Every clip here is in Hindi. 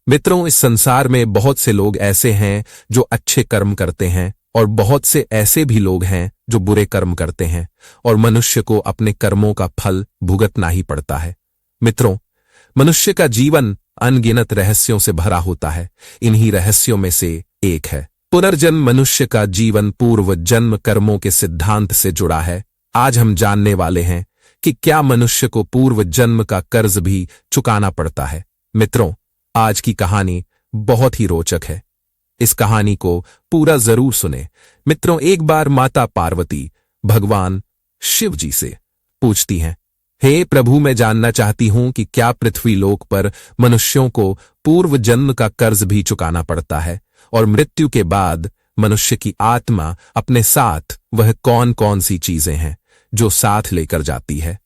मित्रों, इस संसार में बहुत से लोग ऐसे हैं जो अच्छे कर्म करते हैं और बहुत से ऐसे भी लोग हैं जो बुरे कर्म करते हैं और मनुष्य को अपने कर्मों का फल भुगतना ही पड़ता है। मित्रों, मनुष्य का जीवन अनगिनत रहस्यों से भरा होता है। इन्हीं रहस्यों में से एक है पुनर्जन्म। मनुष्य का जीवन पूर्व जन्म कर्मों के सिद्धांत से जुड़ा है। आज हम जानने वाले हैं कि क्या मनुष्य को पूर्व जन्म का कर्ज भी चुकाना पड़ता है। मित्रों, आज की कहानी बहुत ही रोचक है। इस कहानी को पूरा जरूर सुने। मित्रों, एक बार माता पार्वती भगवान शिव जी से पूछती हैं, हे प्रभु, मैं जानना चाहती हूं कि क्या पृथ्वी लोक पर मनुष्यों को पूर्व जन्म का कर्ज भी चुकाना पड़ता है और मृत्यु के बाद मनुष्य की आत्मा अपने साथ वह कौन कौन सी चीजें हैं जो साथ लेकर जाती है,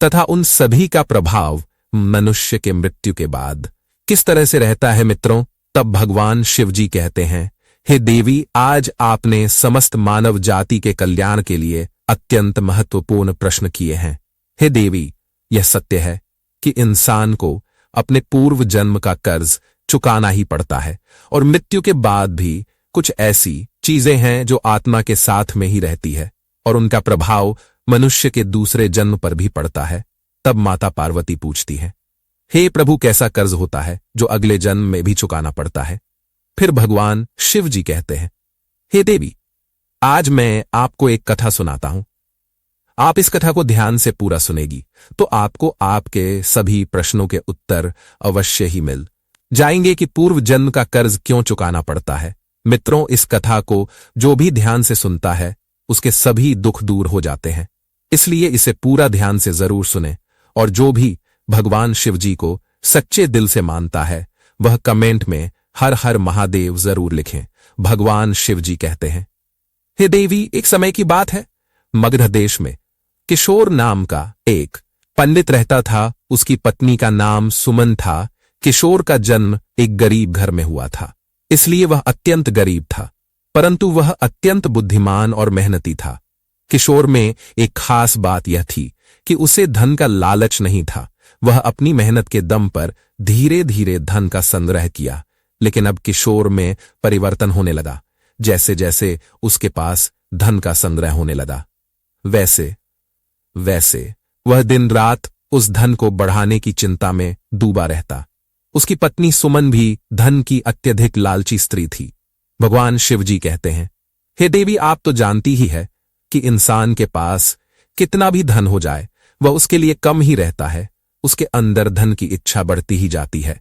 तथा उन सभी का प्रभाव मनुष्य के मृत्यु के बाद किस तरह से रहता है। मित्रों, तब भगवान शिव जी कहते हैं, हे देवी, आज आपने समस्त मानव जाति के कल्याण के लिए अत्यंत महत्वपूर्ण प्रश्न किए हैं। हे देवी, यह सत्य है कि इंसान को अपने पूर्व जन्म का कर्ज चुकाना ही पड़ता है और मृत्यु के बाद भी कुछ ऐसी चीजें हैं जो आत्मा के साथ में ही रहती है और उनका प्रभाव मनुष्य के दूसरे जन्म पर भी पड़ता है। तब माता पार्वती पूछती है, हे प्रभु, कैसा कर्ज होता है जो अगले जन्म में भी चुकाना पड़ता है। फिर भगवान शिव जी कहते हैं, हे देवी, आज मैं आपको एक कथा सुनाता हूं। आप इस कथा को ध्यान से पूरा सुनेगी तो आपको आपके सभी प्रश्नों के उत्तर अवश्य ही मिल जाएंगे कि पूर्व जन्म का कर्ज क्यों चुकाना पड़ता है। मित्रों, इस कथा को जो भी ध्यान से सुनता है उसके सभी दुख दूर हो जाते हैं। इसलिए इसे पूरा ध्यान से जरूर सुने और जो भी भगवान शिव जी को सच्चे दिल से मानता है वह कमेंट में हर हर महादेव जरूर लिखें। भगवान शिव जी कहते हैं, हे देवी, एक समय की बात है, मगध देश में किशोर नाम का एक पंडित रहता था। उसकी पत्नी का नाम सुमन था। किशोर का जन्म एक गरीब घर में हुआ था, इसलिए वह अत्यंत गरीब था, परंतु वह अत्यंत बुद्धिमान और मेहनती था। किशोर में एक खास बात यह थी कि उसे धन का लालच नहीं था। वह अपनी मेहनत के दम पर धीरे धीरे धन का संग्रह किया, लेकिन अब किशोर में परिवर्तन होने लगा। जैसे जैसे उसके पास धन का संग्रह होने लगा, वैसे वैसे वह दिन रात उस धन को बढ़ाने की चिंता में डूबा रहता। उसकी पत्नी सुमन भी धन की अत्यधिक लालची स्त्री थी। भगवान शिव जी कहते हैं, हे देवी, आप तो जानती ही है कि इंसान के पास कितना भी धन हो जाए वह उसके लिए कम ही रहता है। उसके अंदर धन की इच्छा बढ़ती ही जाती है।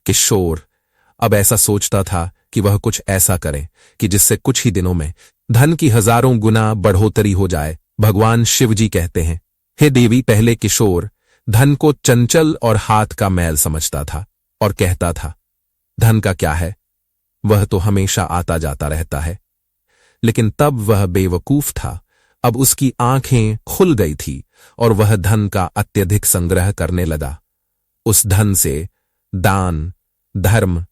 किशोर अब ऐसा सोचता था कि वह कुछ ऐसा करे कि जिससे कुछ ही दिनों में धन की हजारों गुना बढ़ोतरी हो जाए। भगवान शिव जी कहते हैं, हे देवी, पहले किशोर धन को चंचल और हाथ का मैल समझता था और कहता था, धन का क्या है, वह तो हमेशा आता जाता रहता है। लेकिन तब वह बेवकूफ था। अब उसकी आंखें खुल गई थी और वह धन का अत्यधिक संग्रह करने लगा। उस धन से दान, धर्म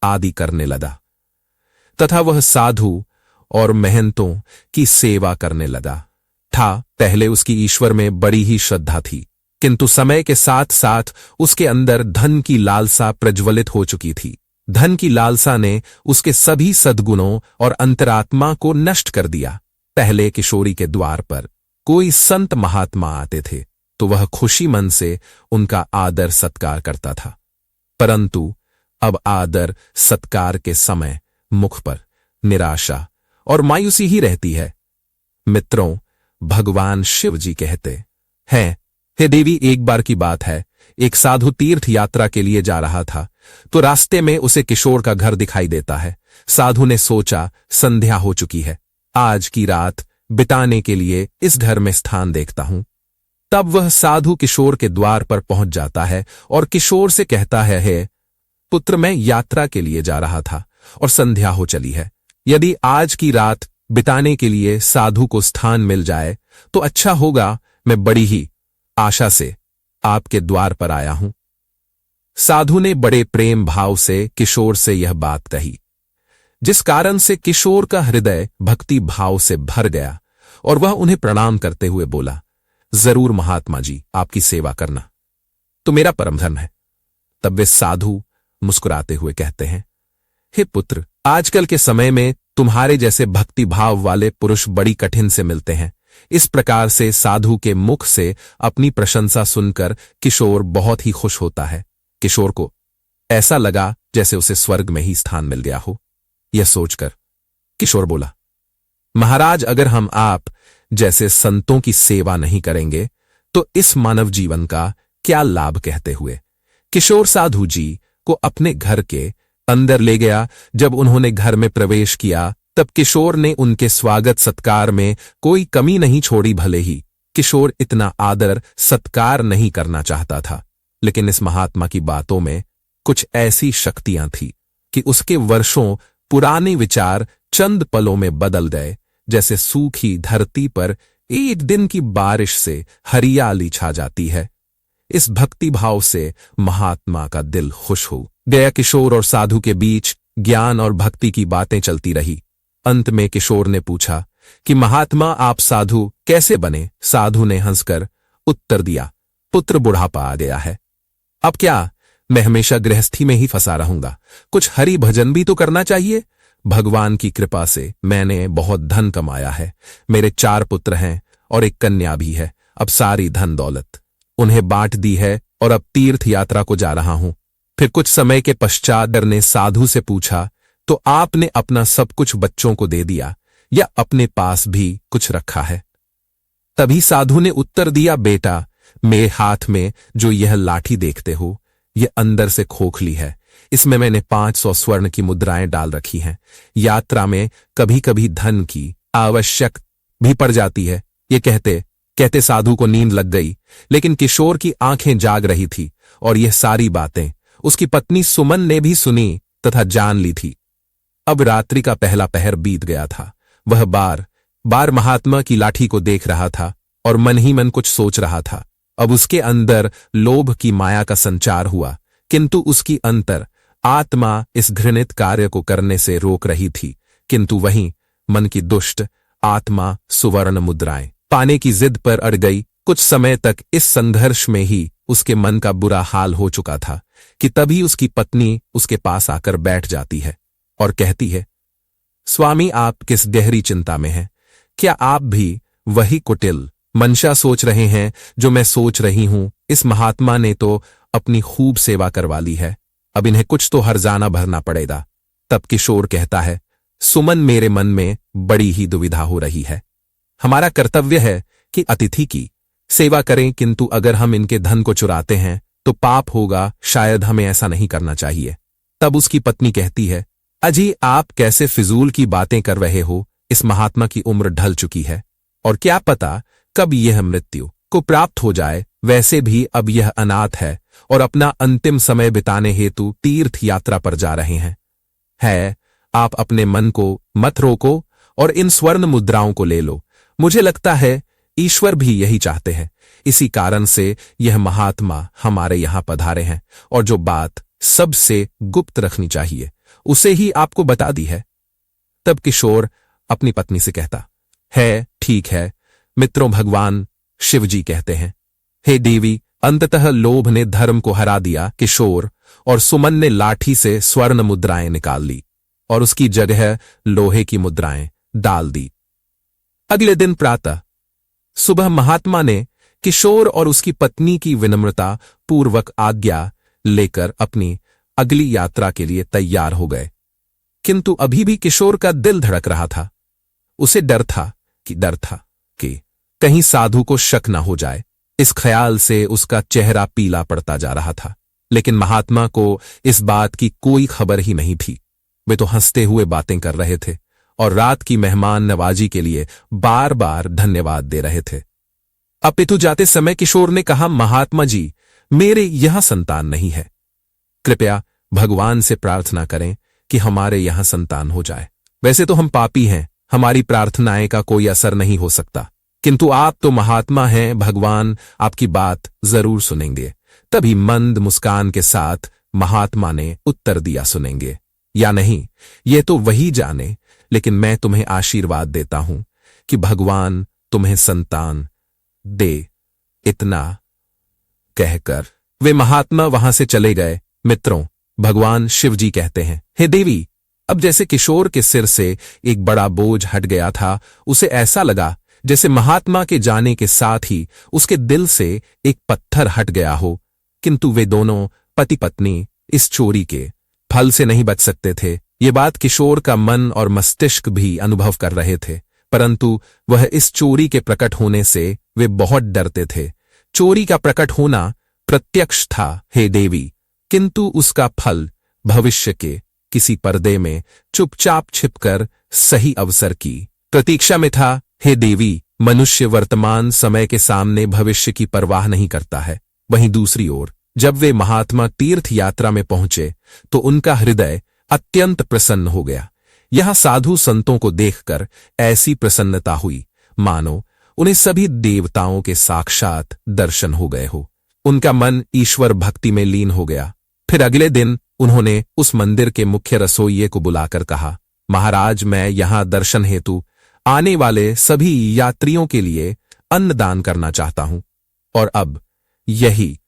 आदि करने लगा तथा वह साधु और महंतों की सेवा करने लगा था। पहले उसकी ईश्वर में बड़ी ही श्रद्धा थी, किंतु समय के साथ साथ उसके अंदर धन की लालसा प्रज्वलित हो चुकी थी। धन की लालसा ने उसके सभी सद्गुणों और अंतरात्मा को नष्ट कर दिया। पहले किशोरी के द्वार पर कोई संत महात्मा आते थे तो वह खुशी मन से उनका आदर सत्कार करता था, परंतु अब आदर सत्कार के समय मुख पर निराशा और मायूसी ही रहती है। मित्रों, भगवान शिव जी कहते हैं, हे देवी, एक बार की बात है, एक साधु तीर्थ यात्रा के लिए जा रहा था तो रास्ते में उसे किशोर का घर दिखाई देता है। साधु ने सोचा, संध्या हो चुकी है, आज की रात बिताने के लिए इस घर में स्थान देखता हूं। तब वह साधु किशोर के द्वार पर पहुंच जाता है और किशोर से कहता है, हे पुत्र, मैं यात्रा के लिए जा रहा था और संध्या हो चली है। यदि आज की रात बिताने के लिए साधु को स्थान मिल जाए तो अच्छा होगा। मैं बड़ी ही आशा से आपके द्वार पर आया हूं। साधु ने बड़े प्रेम भाव से किशोर से यह बात कही, जिस कारण से किशोर का हृदय भक्ति भाव से भर गया और वह उन्हें प्रणाम करते हुए बोला, जरूर महात्मा जी, आपकी सेवा करना तो मेरा परम धर्म है। तब वे साधु मुस्कुराते हुए कहते हैं, हे पुत्र, आजकल के समय में तुम्हारे जैसे भक्ति भाव वाले पुरुष बड़ी कठिन से मिलते हैं। इस प्रकार से साधु के मुख से अपनी प्रशंसा सुनकर किशोर बहुत ही खुश होता है। किशोर को ऐसा लगा जैसे उसे स्वर्ग में ही स्थान मिल गया हो। यह सोचकर किशोर बोला, महाराज, अगर हम आप जैसे संतों की सेवा नहीं करेंगे तो इस मानव जीवन का क्या लाभ कहते हुए किशोर साधु जी को अपने घर के अंदर ले गया। जब उन्होंने घर में प्रवेश किया तब किशोर ने उनके स्वागत सत्कार में कोई कमी नहीं छोड़ी। भले ही किशोर इतना आदर सत्कार नहीं करना चाहता था, लेकिन इस महात्मा की बातों में कुछ ऐसी शक्तियां थी कि उसके वर्षों पुराने विचार चंद पलों में बदल गए। जैसे सूखी धरती पर एक दिन की बारिश से हरियाली छा जाती है। इस भक्ति भाव से महात्मा का दिल खुश हो गया। किशोर और साधु के बीच ज्ञान और भक्ति की बातें चलती रही। अंत में किशोर ने पूछा कि महात्मा, आप साधु कैसे बने? साधु ने हंसकर उत्तर दिया, पुत्र, बुढ़ापा आ गया है, अब क्या मैं हमेशा गृहस्थी में ही फंसा रहूंगा? कुछ हरि भजन भी तो करना चाहिए। भगवान की कृपा से मैंने बहुत धन कमाया है। मेरे 4 पुत्र हैं और एक कन्या भी है। अब सारी धन दौलत उन्हें बांट दी है और अब तीर्थ यात्रा को जा रहा हूं। फिर कुछ समय के पश्चात डर ने साधु से पूछा, तो आपने अपना सब कुछ बच्चों को दे दिया या अपने पास भी कुछ रखा है? तभी साधु ने उत्तर दिया, बेटा, मेरे हाथ में जो यह लाठी देखते हो, यह अंदर से खोखली है। इसमें मैंने 500 स्वर्ण की मुद्राएं डाल रखी हैं। यात्रा में कभी कभी धन की आवश्यक भी पड़ जाती है। ये कहते कहते साधु को नींद लग गई, लेकिन किशोर की आंखें जाग रही थी और यह सारी बातें उसकी पत्नी सुमन ने भी सुनी तथा जान ली थी। अब रात्रि का पहला पहर बीत गया था। वह बार बार महात्मा की लाठी को देख रहा था और मन ही मन कुछ सोच रहा था। अब उसके अंदर लोभ की माया का संचार हुआ, किंतु उसकी अंतर आत्मा इस घृणित कार्य को करने से रोक रही थी। किंतु वहीं मन की दुष्ट आत्मा सुवर्ण मुद्राएं पाने की जिद पर अड़ गई। कुछ समय तक इस संघर्ष में ही उसके मन का बुरा हाल हो चुका था कि तभी उसकी पत्नी उसके पास आकर बैठ जाती है और कहती है, स्वामी, आप किस गहरी चिंता में हैं? क्या आप भी वही कुटिल मंशा सोच रहे हैं जो मैं सोच रही हूं? इस महात्मा ने तो अपनी खूब सेवा करवा ली है, अब इन्हें कुछ तो हर्जाना भरना पड़ेगा। तब किशोर कहता है, सुमन, मेरे मन में बड़ी ही दुविधा हो रही है। हमारा कर्तव्य है कि अतिथि की सेवा करें, किंतु अगर हम इनके धन को चुराते हैं तो पाप होगा। शायद हमें ऐसा नहीं करना चाहिए। तब उसकी पत्नी कहती है, अजी, आप कैसे फिजूल की बातें कर रहे हो? इस महात्मा की उम्र ढल चुकी है और क्या पता कब यह मृत्यु को प्राप्त हो जाए। वैसे भी अब यह अनाथ है और अपना अंतिम समय बिताने हेतु तीर्थ यात्रा पर जा रहे हैं। आप अपने मन को मत रोको और इन स्वर्ण मुद्राओं को ले लो। मुझे लगता है ईश्वर भी यही चाहते हैं। इसी कारण से यह महात्मा हमारे यहां पधारे हैं और जो बात सबसे गुप्त रखनी चाहिए उसे ही आपको बता दी है। तब किशोर अपनी पत्नी से कहता है, ठीक है मित्रों, भगवान शिव जी कहते हैं, हे देवी, अंततः लोभ ने धर्म को हरा दिया। किशोर और सुमन ने लाठी से स्वर्ण मुद्राएं निकाल ली और उसकी जगह लोहे की मुद्राएं डाल दी। अगले दिन प्रातः सुबह महात्मा ने किशोर और उसकी पत्नी की विनम्रता पूर्वक आज्ञा लेकर अपनी अगली यात्रा के लिए तैयार हो गए। किंतु अभी भी किशोर का दिल धड़क रहा था। उसे डर था कि कहीं साधु को शक न हो जाए। इस ख्याल से उसका चेहरा पीला पड़ता जा रहा था। लेकिन महात्मा को इस बात की कोई खबर ही नहीं थी। वे तो हंसते हुए बातें कर रहे थे और रात की मेहमान नवाजी के लिए बार बार धन्यवाद दे रहे थे। अपितु जाते समय किशोर ने कहा, महात्मा जी, मेरे यहां संतान नहीं है। कृपया भगवान से प्रार्थना करें कि हमारे यहां संतान हो जाए। वैसे तो हम पापी हैं, हमारी प्रार्थनाएं का कोई असर नहीं हो सकता, किंतु आप तो महात्मा हैं, भगवान आपकी बात जरूर सुनेंगे। तभी मंद मुस्कान के साथ महात्मा ने उत्तर दिया, सुनेंगे या नहीं ये तो वही जाने, लेकिन मैं तुम्हें आशीर्वाद देता हूं कि भगवान तुम्हें संतान दे। इतना कहकर वे महात्मा वहां से चले गए। मित्रों, भगवान शिव जी कहते हैं, हे देवी, अब जैसे किशोर के सिर से एक बड़ा बोझ हट गया था, उसे ऐसा लगा जैसे महात्मा के जाने के साथ ही उसके दिल से एक पत्थर हट गया हो। किंतु वे दोनों पति पत्नी इस चोरी के फल से नहीं बच सकते थे। ये बात किशोर का मन और मस्तिष्क भी अनुभव कर रहे थे, परंतु वह इस चोरी के प्रकट होने से वे बहुत डरते थे। चोरी का प्रकट होना प्रत्यक्ष था, हे देवी, किंतु उसका फल भविष्य के किसी पर्दे में चुपचाप छिपकर सही अवसर की प्रतीक्षा में था। हे देवी, मनुष्य वर्तमान समय के सामने भविष्य की परवाह नहीं करता है। वहीं दूसरी ओर जब वे महात्मा तीर्थ यात्रा में पहुंचे तो उनका हृदय अत्यंत प्रसन्न हो गया। यहां साधु संतों को देखकर ऐसी प्रसन्नता हुई मानो उन्हें सभी देवताओं के साक्षात दर्शन हो गए हो। उनका मन ईश्वर भक्ति में लीन हो गया। फिर अगले दिन उन्होंने उस मंदिर के मुख्य रसोइये को बुलाकर कहा, महाराज, मैं यहां दर्शन हेतु आने वाले सभी यात्रियों के लिए अन्न दान करना चाहता हूं, और अब यही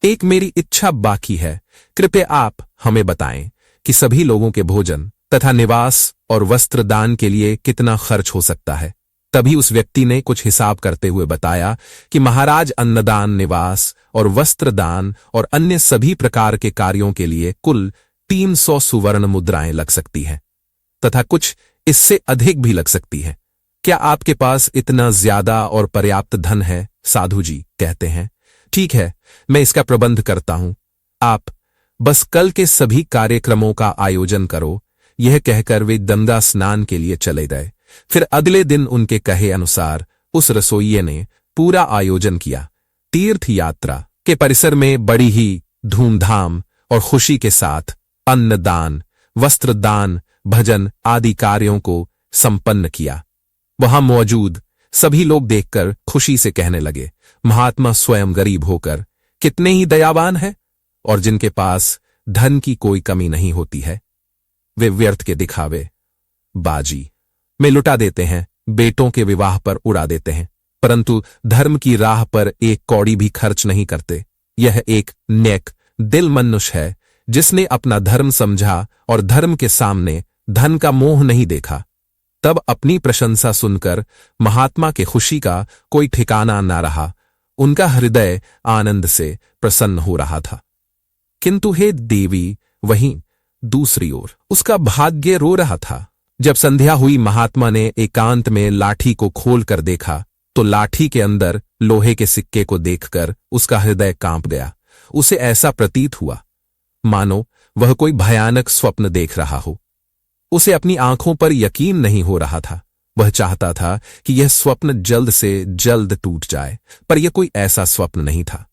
एक मेरी इच्छा बाकी है। कृपया आप हमें बताएं कि सभी लोगों के भोजन तथा निवास और वस्त्र दान के लिए कितना खर्च हो सकता है। तभी उस व्यक्ति ने कुछ हिसाब करते हुए बताया कि महाराज, अन्नदान, निवास और वस्त्र दान और अन्य सभी प्रकार के कार्यों के लिए कुल 300 सुवर्ण मुद्राएं लग सकती हैं, तथा कुछ इससे अधिक भी लग सकती है। क्या आपके पास इतना ज्यादा और पर्याप्त धन है? साधु जी कहते हैं, ठीक है, मैं इसका प्रबंध करता हूं। आप बस कल के सभी कार्यक्रमों का आयोजन करो। यह कहकर वे गंगा स्नान के लिए चले गए। फिर अगले दिन उनके कहे अनुसार उस रसोइये ने पूरा आयोजन किया। तीर्थ यात्रा के परिसर में बड़ी ही धूमधाम और खुशी के साथ अन्नदान, वस्त्रदान, भजन आदि कार्यों को संपन्न किया। वहां मौजूद सभी लोग देखकर खुशी से कहने लगे, महात्मा स्वयं गरीब होकर कितने ही दयावान हैं, और जिनके पास धन की कोई कमी नहीं होती है, वे व्यर्थ के दिखावे बाजी में लुटा देते हैं, बेटों के विवाह पर उड़ा देते हैं, परंतु धर्म की राह पर एक कौड़ी भी खर्च नहीं करते। यह एक नेक दिल मनुष्य है जिसने अपना धर्म समझा और धर्म के सामने धन का मोह नहीं देखा। तब अपनी प्रशंसा सुनकर महात्मा के खुशी का कोई ठिकाना न रहा। उनका हृदय आनंद से प्रसन्न हो रहा था। किंतु हे देवी, वहीं दूसरी ओर उसका भाग्य रो रहा था। जब संध्या हुई, महात्मा ने एकांत में लाठी को खोलकर देखा तो लाठी के अंदर लोहे के सिक्के को देखकर उसका हृदय कांप गया। उसे ऐसा प्रतीत हुआ मानो वह कोई भयानक स्वप्न देख रहा हो। उसे अपनी आंखों पर यकीन नहीं हो रहा था। वह चाहता था कि यह स्वप्न जल्द से जल्द टूट जाए, पर यह कोई ऐसा स्वप्न नहीं था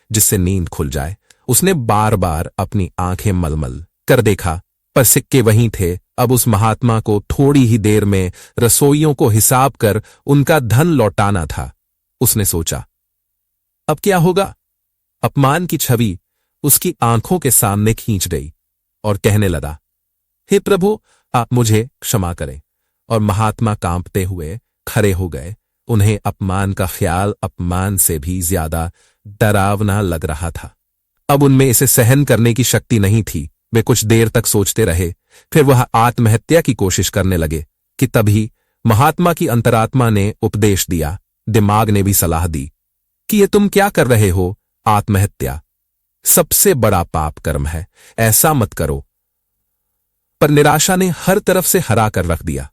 जिससे नींद खुल जाए। उसने बार बार अपनी आंखें मलमल कर देखा, पर सिक्के वहीं थे। अब उस महात्मा को थोड़ी ही देर में रसोइयों को हिसाब कर उनका धन लौटाना था। उसने सोचा, अब क्या होगा? अपमान की छवि उसकी आंखों के सामने खींच गई और कहने लगा, हे प्रभु, आप मुझे क्षमा करें। और महात्मा कांपते हुए खड़े हो गए। उन्हें अपमान का ख्याल अपमान से भी ज्यादा डरावना लग रहा था। अब उनमें इसे सहन करने की शक्ति नहीं थी। वे कुछ देर तक सोचते रहे, फिर वह आत्महत्या की कोशिश करने लगे कि तभी महात्मा की अंतरात्मा ने उपदेश दिया, दिमाग ने भी सलाह दी कि ये तुम क्या कर रहे हो? आत्महत्या सबसे बड़ा पाप कर्म है, ऐसा मत करो। पर निराशा ने हर तरफ से हरा कर रख दिया।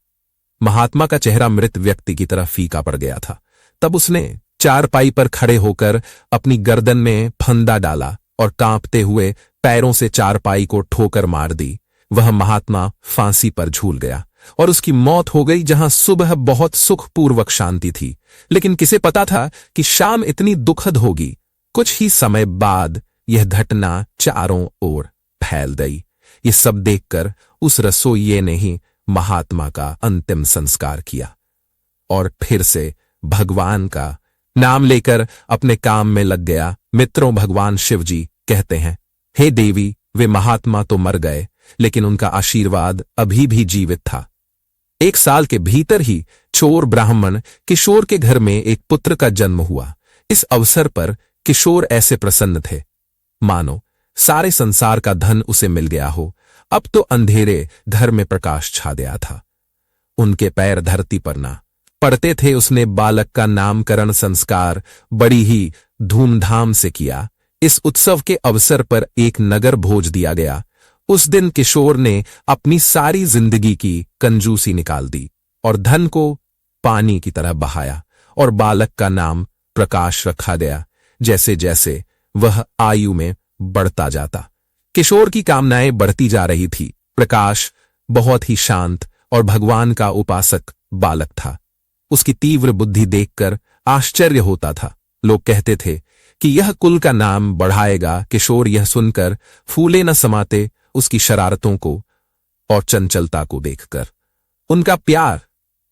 महात्मा का चेहरा मृत व्यक्ति की तरह फीका पड़ गया था। तब उसने चारपाई पर खड़े होकर अपनी गर्दन में फंदा डाला और कांपते हुए पैरों से चारपाई को ठोकर मार दी। वह महात्मा फांसी पर झूल गया और उसकी मौत हो गई। जहां सुबह बहुत सुखपूर्वक शांति थी, लेकिन किसे पता था कि शाम इतनी दुखद होगी। कुछ ही समय बाद यह घटना चारों ओर फैल गई। ये सब देखकर उस रसोइये ने ही महात्मा का अंतिम संस्कार किया और फिर से भगवान का नाम लेकर अपने काम में लग गया। मित्रों, भगवान शिव जी कहते हैं, हे देवी, वे महात्मा तो मर गए, लेकिन उनका आशीर्वाद अभी भी जीवित था। 1 साल के भीतर ही चोर ब्राह्मण किशोर के घर में एक पुत्र का जन्म हुआ। इस अवसर पर किशोर ऐसे प्रसन्न थे मानो सारे संसार का धन उसे मिल गया हो। अब तो अंधेरे घर में प्रकाश छा गया था। उनके पैर धरती पर ना पड़ते थे। उसने बालक का नामकरण संस्कार बड़ी ही धूमधाम से किया। इस उत्सव के अवसर पर एक नगर भोज दिया गया। उस दिन किशोर ने अपनी सारी जिंदगी की कंजूसी निकाल दी और धन को पानी की तरह बहाया, और बालक का नाम प्रकाश रखा गया। जैसे जैसे वह आयु में बढ़ता जाता, किशोर की कामनाएं बढ़ती जा रही थी। प्रकाश बहुत ही शांत और भगवान का उपासक बालक था। उसकी तीव्र बुद्धि देखकर आश्चर्य होता था। लोग कहते थे कि यह कुल का नाम बढ़ाएगा। किशोर यह सुनकर फूले न समाते उसकी शरारतों को और चंचलता को देखकर। उनका प्यार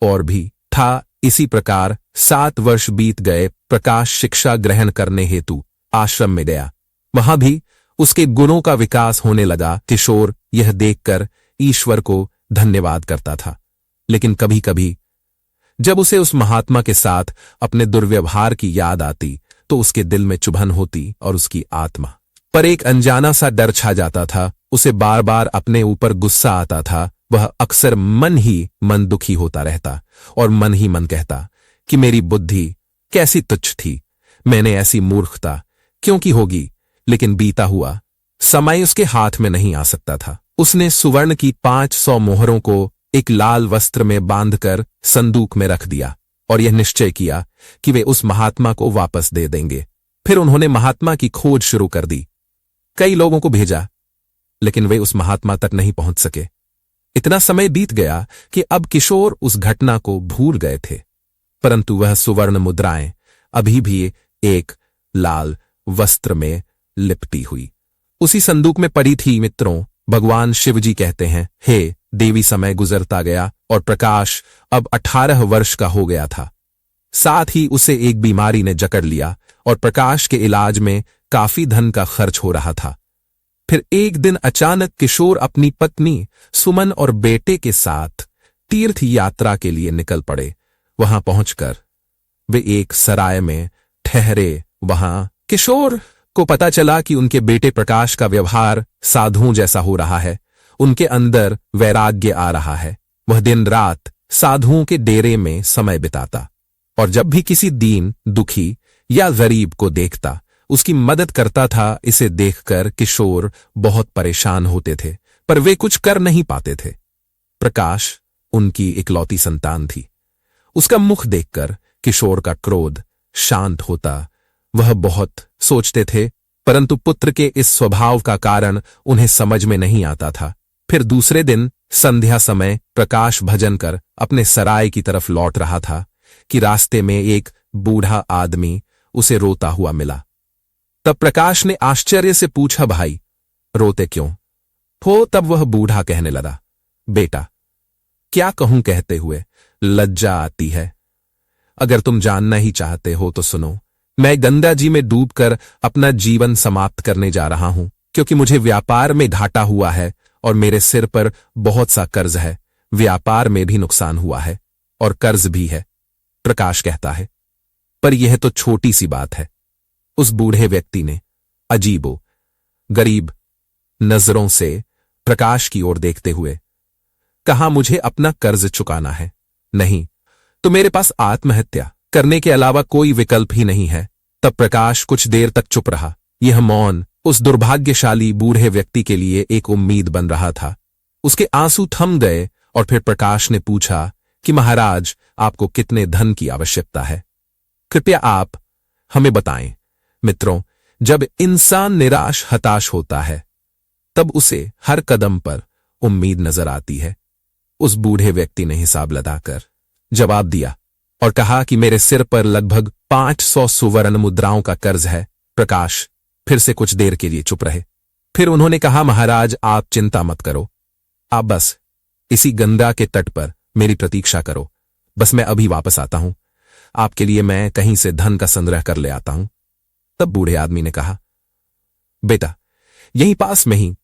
और भी था। इसी प्रकार 7 वर्ष बीत गए। प्रकाश शिक्षा ग्रहण करने हेतु आश्रम में गया। वहां भी उसके गुणों का विकास होने लगा। किशोर यह देखकर ईश्वर को धन्यवाद करता था। लेकिन कभी कभी जब उसे उस महात्मा के साथ अपने दुर्व्यवहार की याद आती तो उसके दिल में चुभन होती और उसकी आत्मा पर एक अनजाना सा डर छा जाता था। उसे बार बार अपने ऊपर गुस्सा आता था। वह अक्सर मन ही मन दुखी होता रहता और मन ही मन कहता कि मेरी बुद्धि कैसी तुच्छ थी, मैंने ऐसी मूर्खता क्यों की होगी। लेकिन बीता हुआ समय उसके हाथ में नहीं आ सकता था। उसने सुवर्ण की 500 मोहरों को एक लाल वस्त्र में बांधकर संदूक में रख दिया और यह निश्चय किया कि वे उस महात्मा को वापस दे देंगे। फिर उन्होंने महात्मा की खोज शुरू कर दी। कई लोगों को भेजा, लेकिन वे उस महात्मा तक नहीं पहुंच सके। इतना समय बीत गया कि अब किशोर उस घटना को भूल गए थे, परंतु वह सुवर्ण मुद्राएं अभी भी एक लाल वस्त्र में लिपटी हुई उसी संदूक में पड़ी थी। मित्रों, भगवान शिवजी कहते हैं, हे देवी, समय गुजरता गया और प्रकाश अब 18 वर्ष का हो गया था। साथ ही उसे एक बीमारी ने जकड़ लिया और प्रकाश के इलाज में काफी धन का खर्च हो रहा था। फिर एक दिन अचानक किशोर अपनी पत्नी सुमन और बेटे के साथ तीर्थ यात्रा के लिए निकल पड़े। वहां पहुंचकर वे एक सराय में ठहरे। वहां किशोर को पता चला कि उनके बेटे प्रकाश का व्यवहार साधुओं जैसा हो रहा है। उनके अंदर वैराग्य आ रहा है। वह दिन रात साधुओं के डेरे में समय बिताता और जब भी किसी दीन, दुखी या गरीब को देखता उसकी मदद करता था। इसे देखकर किशोर बहुत परेशान होते थे, पर वे कुछ कर नहीं पाते थे। प्रकाश उनकी इकलौती संतान थी। उसका मुख देखकर किशोर का क्रोध शांत होता। वह बहुत सोचते थे, परंतु पुत्र के इस स्वभाव का कारण उन्हें समझ में नहीं आता था। फिर दूसरे दिन संध्या समय प्रकाश भजन कर अपने सराय की तरफ लौट रहा था कि रास्ते में एक बूढ़ा आदमी उसे रोता हुआ मिला। तब प्रकाश ने आश्चर्य से पूछा, भाई रोते क्यों हो? तब वह बूढ़ा कहने लगा, बेटा क्या कहूं कहते हुए लज्जा आती है। अगर तुम जानना ही चाहते हो तो सुनो। मैं गंगा जी में डूबकर अपना जीवन समाप्त करने जा रहा हूं, क्योंकि मुझे व्यापार में घाटा हुआ है और मेरे सिर पर बहुत सा कर्ज है। व्यापार में भी नुकसान हुआ है और कर्ज भी है, प्रकाश कहता है। पर यह तो छोटी सी बात है। उस बूढ़े व्यक्ति ने अजीबो गरीब नजरों से प्रकाश की ओर देखते हुए कहा, मुझे अपना कर्ज चुकाना है, नहीं तो मेरे पास आत्महत्या करने के अलावा कोई विकल्प ही नहीं है। तब प्रकाश कुछ देर तक चुप रहा। यह मौन उस दुर्भाग्यशाली बूढ़े व्यक्ति के लिए एक उम्मीद बन रहा था। उसके आंसू थम गए और फिर प्रकाश ने पूछा कि महाराज, आपको कितने धन की आवश्यकता है? कृपया आप हमें बताएं। मित्रों, जब इंसान निराश हताश होता है तब उसे हर कदम पर उम्मीद नजर आती है। उस बूढ़े व्यक्ति ने हिसाब लगाकर जवाब दिया और कहा कि मेरे सिर पर लगभग 500 सुवर्ण मुद्राओं का कर्ज है। प्रकाश फिर से कुछ देर के लिए चुप रहे। फिर उन्होंने कहा, महाराज आप चिंता मत करो, आप बस इसी गंगा के तट पर मेरी प्रतीक्षा करो। बस मैं अभी वापस आता हूं, आपके लिए मैं कहीं से धन का संग्रह कर ले आता हूं। तब बूढ़े आदमी ने कहा, बेटा यहीं पास में ही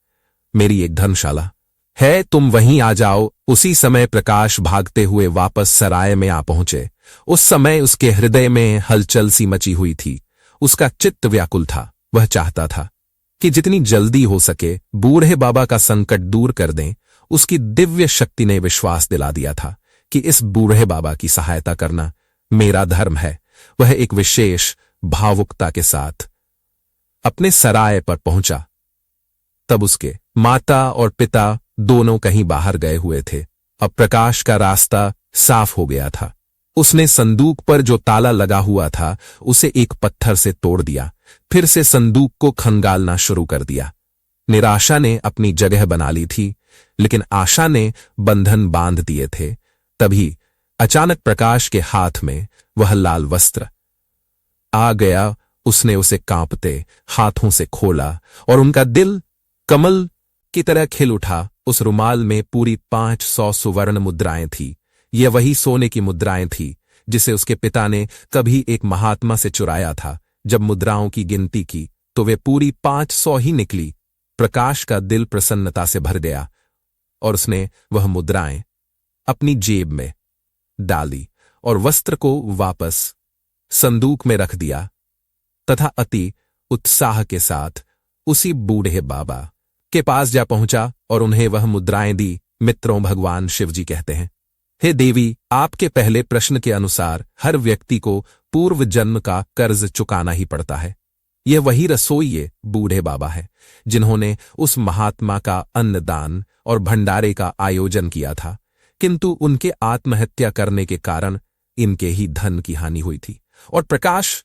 मेरी एक धर्मशाला है, तुम वहीं आ जाओ। उसी समय प्रकाश भागते हुए वापस सराय में आ पहुंचे। उस समय उसके हृदय में हलचल सी मची हुई थी। उसका चित्त व्याकुल था। वह चाहता था कि जितनी जल्दी हो सके बूढ़े बाबा का संकट दूर कर दें। उसकी दिव्य शक्ति ने विश्वास दिला दिया था कि इस बूढ़े बाबा की सहायता करना मेरा धर्म है। वह एक विशेष भावुकता के साथ अपने सराय पर पहुंचा। तब उसके माता और पिता दोनों कहीं बाहर गए हुए थे। अब प्रकाश का रास्ता साफ हो गया था। उसने संदूक पर जो ताला लगा हुआ था उसे एक पत्थर से तोड़ दिया, फिर से संदूक को खंगालना शुरू कर दिया। निराशा ने अपनी जगह बना ली थी, लेकिन आशा ने बंधन बांध दिए थे। तभी अचानक प्रकाश के हाथ में वह लाल वस्त्र आ गया। उसने उसे कांपते हाथों से खोला और उनका दिल कमल की तरह खिल उठा। उस रुमाल में पूरी 500 सुवर्ण मुद्राएं थी। यह वही सोने की मुद्राएं थी जिसे उसके पिता ने कभी एक महात्मा से चुराया था। जब मुद्राओं की गिनती की तो वे पूरी 500 ही निकली। प्रकाश का दिल प्रसन्नता से भर गया और उसने वह मुद्राएं अपनी जेब में डाली और वस्त्र को वापस संदूक में रख दिया तथा अति उत्साह के साथ उसी बूढ़े बाबा के पास जा पहुंचा और उन्हें वह मुद्राएं दी। मित्रों, भगवान शिवजी कहते हैं, हे देवी, आपके पहले प्रश्न के अनुसार हर व्यक्ति को पूर्व जन्म का कर्ज चुकाना ही पड़ता है। यह वही रसोइये बूढ़े बाबा है जिन्होंने उस महात्मा का अन्नदान और भंडारे का आयोजन किया था, किंतु उनके आत्महत्या करने के कारण इनके ही धन की हानि हुई थी। और प्रकाश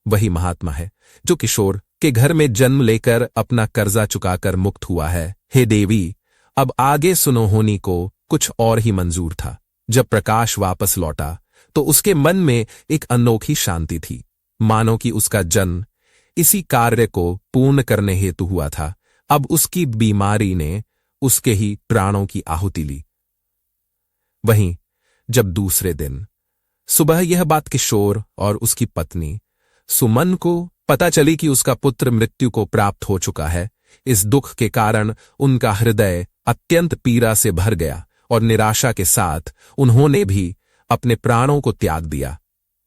वही महात्मा है जो किशोर के घर में जन्म लेकर अपना कर्जा चुकाकर मुक्त हुआ है। हे देवी, अब आगे सुनो। होनी को कुछ और ही मंजूर था। जब प्रकाश वापस लौटा तो उसके मन में एक अनोखी शांति थी, मानो कि उसका जन्म इसी कार्य को पूर्ण करने हेतु हुआ था। अब उसकी बीमारी ने उसके ही प्राणों की आहुति ली। वहीं जब दूसरे दिन सुबह यह बात किशोर और उसकी पत्नी सुमन को पता चली कि उसका पुत्र मृत्यु को प्राप्त हो चुका है, इस दुख के कारण उनका हृदय अत्यंत पीड़ा से भर गया और निराशा के साथ उन्होंने भी अपने प्राणों को त्याग दिया।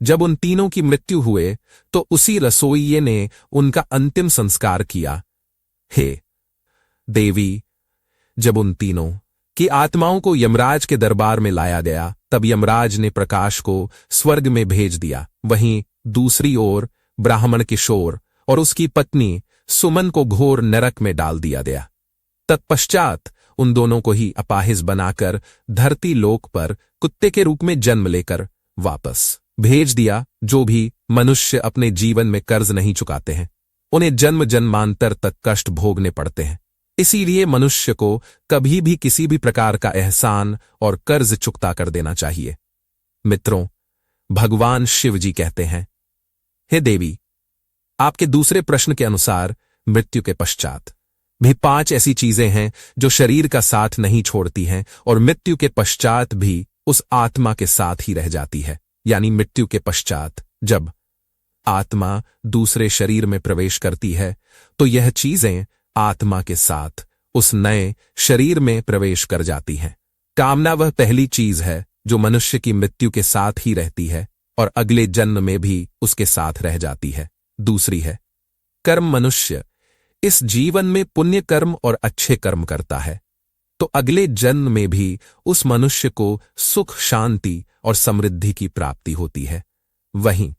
जब उन तीनों की मृत्यु हुए तो उसी रसोइये ने उनका अंतिम संस्कार किया। हे देवी, जब उन तीनों की आत्माओं को यमराज के दरबार में लाया गया तब यमराज ने प्रकाश को स्वर्ग में भेज दिया। वहीं दूसरी ओर ब्राह्मण किशोर और उसकी पत्नी सुमन को घोर नरक में डाल दिया गया। तत्पश्चात उन दोनों को ही अपाहिज बनाकर धरती लोक पर कुत्ते के रूप में जन्म लेकर वापस भेज दिया। जो भी मनुष्य अपने जीवन में कर्ज नहीं चुकाते हैं उन्हें जन्म जन्मांतर तक कष्ट भोगने पड़ते हैं। इसीलिए मनुष्य को कभी भी किसी भी प्रकार का एहसान और कर्ज चुकता कर देना चाहिए। मित्रों, भगवान शिव जी कहते हैं, हे देवी, आपके दूसरे प्रश्न के अनुसार मृत्यु के पश्चात भी 5 ऐसी चीजें हैं जो शरीर का साथ नहीं छोड़ती हैं और मृत्यु के पश्चात भी उस आत्मा के साथ ही रह जाती है। यानी मृत्यु के पश्चात जब आत्मा दूसरे शरीर में प्रवेश करती है तो यह चीजें आत्मा के साथ उस नए शरीर में प्रवेश कर जाती हैं। कामना वह पहली चीज है जो मनुष्य की मृत्यु के साथ ही रहती है और अगले जन्म में भी उसके साथ रह जाती है। दूसरी है कर्म। मनुष्य इस जीवन में पुण्य कर्म और अच्छे कर्म करता है तो अगले जन्म में भी उस मनुष्य को सुख, शांति और समृद्धि की प्राप्ति होती है। वहीं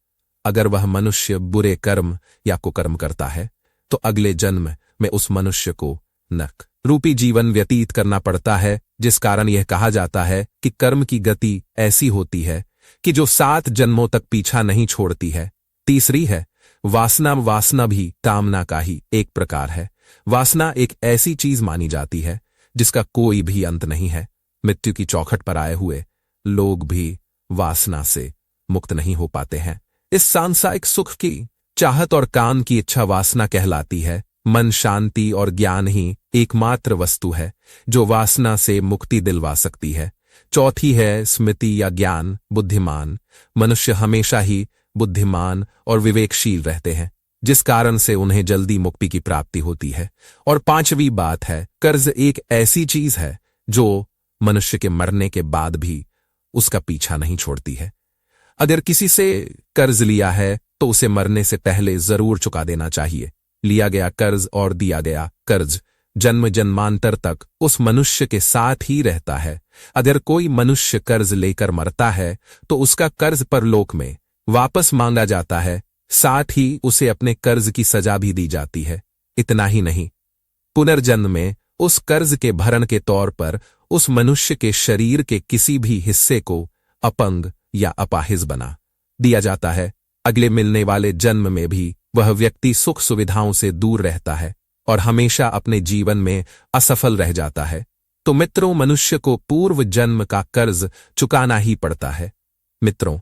अगर वह मनुष्य बुरे कर्म या कुकर्म करता है तो अगले जन्म में उस मनुष्य को नरक रूपी जीवन व्यतीत करना पड़ता है, जिस कारण यह कहा जाता है कि कर्म की गति ऐसी होती है कि जो 7 जन्मों तक पीछा नहीं छोड़ती है। तीसरी है वासना। वासना भी कामना का ही एक प्रकार है। वासना एक ऐसी चीज मानी जाती है जिसका कोई भी अंत नहीं है। मृत्यु की चौखट पर आए हुए लोग भी वासना से मुक्त नहीं हो पाते हैं। इस सांसारिक सुख की चाहत और काम की इच्छा वासना कहलाती है। मन, शांति और ज्ञान ही एकमात्र वस्तु है जो वासना से मुक्ति दिलवा सकती है। चौथी है स्मृति या ज्ञान। बुद्धिमान मनुष्य हमेशा ही बुद्धिमान और विवेकशील रहते हैं, जिस कारण से उन्हें जल्दी मुक्ति की प्राप्ति होती है। और 5वीं बात है कर्ज। एक ऐसी चीज है जो मनुष्य के मरने के बाद भी उसका पीछा नहीं छोड़ती है। अगर किसी से कर्ज लिया है तो उसे मरने से पहले जरूर चुका देना चाहिए। लिया गया कर्ज और दिया गया कर्ज जन्म जन्मांतर तक उस मनुष्य के साथ ही रहता है। अगर कोई मनुष्य कर्ज लेकर मरता है तो उसका कर्ज परलोक में वापस मांगा जाता है, साथ ही उसे अपने कर्ज की सजा भी दी जाती है। इतना ही नहीं, पुनर्जन्म में उस कर्ज के भरण के तौर पर उस मनुष्य के शरीर के किसी भी हिस्से को अपंग या अपाहिज बना दिया जाता है। अगले मिलने वाले जन्म में भी वह व्यक्ति सुख सुविधाओं से दूर रहता है और हमेशा अपने जीवन में असफल रह जाता है। तो मित्रों, मनुष्य को पूर्व जन्म का कर्ज चुकाना ही पड़ता है। मित्रों,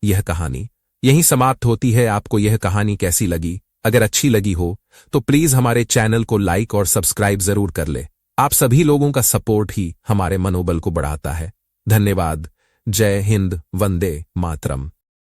यह कहानी यहीं समाप्त होती है। आपको यह कहानी कैसी लगी? अगर अच्छी लगी हो तो प्लीज हमारे चैनल को लाइक और सब्सक्राइब जरूर कर ले। आप सभी लोगों का सपोर्ट ही हमारे मनोबल को बढ़ाता है। धन्यवाद। जय हिंद, वंदे मातरम।